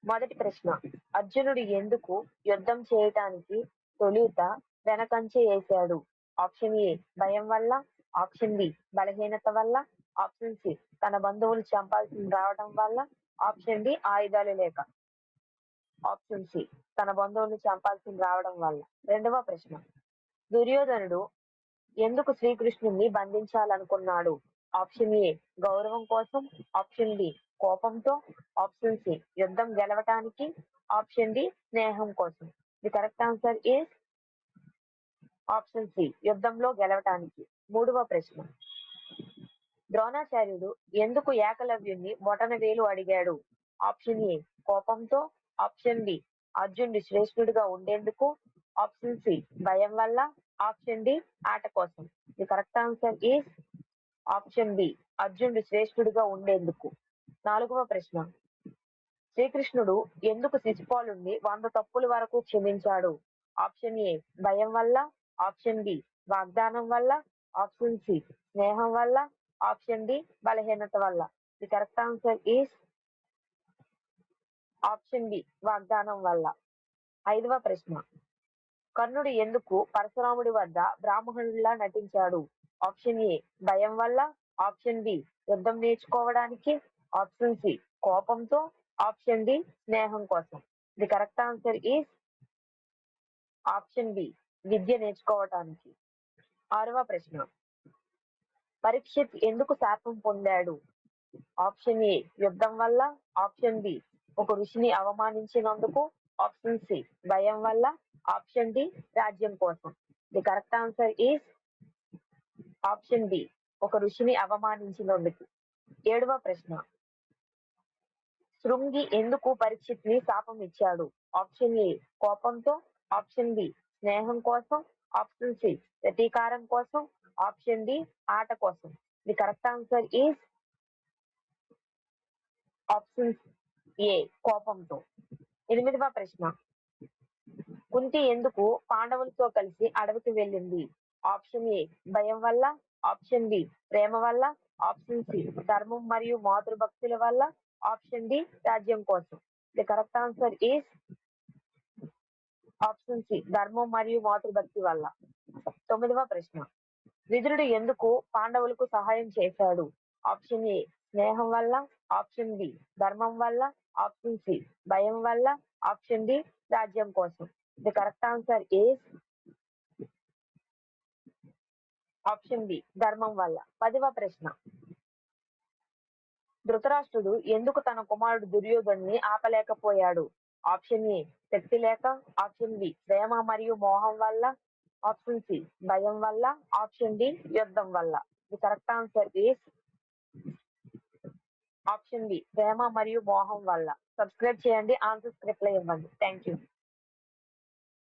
మొదటి ప్రశ్న, అర్జునుడు ఎందుకు యుద్ధం చేయటానికి తొలుత వెనకంచె వేశాడు? ఆప్షన్ ఏ భయం వల్ల, ఆప్షన్ బి బలహీనత వల్ల, ఆప్షన్ సి తన బంధువులు చంపాల్సి రావడం వల్ల, ఆప్షన్ డి ఆయుధాలు లేక. ఆప్షన్ సి తన బంధువుల్ని చంపాల్సి రావడం వల్ల. రెండవ ప్రశ్న, దుర్యోధనుడు ఎందుకు శ్రీకృష్ణుణ్ణి బంధించాలనుకున్నాడు? ఆప్షన్ ఏ గౌరవం కోసం, ఆప్షన్ బి కోపంతో, ఆప్షన్ సి యుద్ధం గెలవటానికి, ఆప్షన్ డి స్నేహం కోసం. The correct answer is option C యుద్ధంలో గెలవటానికి. మూడవ ప్రశ్న, ద్రోణాచార్యుడు ఎందుకు ఏకలవ్యుణ్ణి బొటనవేలు అడిగాడు? ఆప్షన్ ఏ కోపంతో, ఆప్షన్ బి అర్జునుడి శ్రేష్ఠుడిగా ఉండేందుకు, ఆప్షన్ సి భయం వల్ల, ఆప్షన్ డి ఆట కోసం. The correct answer is option B అర్జునుడి శ్రేష్ఠుడిగా ఉండేందుకు. నాలుగవ ప్రశ్న, శ్రీకృష్ణుడు ఎందుకు శిశుపాలుణ్ణి 100 తప్పుల వరకు క్షమించాడు? ఆప్షన్ ఏ భయం వల్ల, ఆప్షన్ బి వాగ్దానం వల్ల, ఆప్షన్ సి స్నేహం వల్ల, ఆప్షన్ డి బలహీనత వల్ల. The correct answer is option B వాగ్దానం వల్ల. ఐదవ ప్రశ్న, కర్ణుడు ఎందుకు పరశురాముడి వద్ద బ్రాహ్మణుడిలా నటించాడు? ఆప్షన్ ఏ భయం వల్ల, ఆప్షన్ బి యుద్ధం నేర్చుకోవడానికి, ఆప్షన్ సి కోపంతో, ఆప్షన్ డి స్నేహం కోసం. The correct answer is option B విద్య నేర్చుకోవటానికి. ఆరవ ప్రశ్న, పరీక్షిత్ ఎందుకు శాపం పొందాడు? ఆప్షన్ ఏ యుద్ధం వల్ల, ఆప్షన్ బి ఒక ఋషిని అవమానించినందుకు, ఆప్షన్ సి భయం వల్ల, ఆప్షన్ డి రాజ్యం కోసం. The correct answer is option B ఒక ఋషిని అవమానించినందుకు. ఏడవ ప్రశ్న, శృంగి ఎందుకు పరీక్షిత్ ని శాపం ఇచ్చాడు? ఆప్షన్ ఏ కోపంతో, ఆప్షన్ బి స్నేహం కోసం, ఆప్షన్ సి ప్రతీకారం కోసం, ఆప్షన్ డి ఆట కోసం. The correct answer is option A కోపంతో. ఎనిమిదవ ప్రశ్న, కుంతి ఎందుకు పాండవులతో కలిసి అడవికి వెళ్ళింది? ఆప్షన్ ఏ భయం వల్ల, ఆప్షన్ బి ప్రేమ వల్ల, ఆప్షన్ సి ధర్మం మరియు మాతృభక్తుల వల్ల, ఆప్షన్ డి రాజ్యం కోసం. The correct answer is option C ధర్మం మరియు మాతృభక్తి వల్ల. తొమ్మిదవ ప్రశ్న, విదురుడు ఎందుకు పాండవులకు సహాయం చేశాడు? ఆప్షన్ ఏ స్నేహం వల్ల, ఆప్షన్ బి ధర్మం వల్ల, ఆప్షన్ సి భయం వల్ల, ఆప్షన్ డి రాజ్యం కోసం. The correct answer is option B ధర్మం వల్ల. 10వ ప్రశ్న, ధృతరాష్ట్రుడు ఎందుకు తన కుమారుడు దుర్యోధనుని ఆపలేకపోయాడు? ఆప్షన్ ఏ శక్తి లేక, ఆప్షన్ బి ప్రేమ మరియు మోహం వల్ల, ఆప్షన్ సి భయం వల్ల, ఆప్షన్ డి యుద్ధం వల్ల. The correct answer is option B ప్రేమ మరియు మోహం వల్ల. సబ్స్క్రైబ్ చేయండి, ఆన్సర్స్ రిప్లై ఇవ్వండి. Thank you.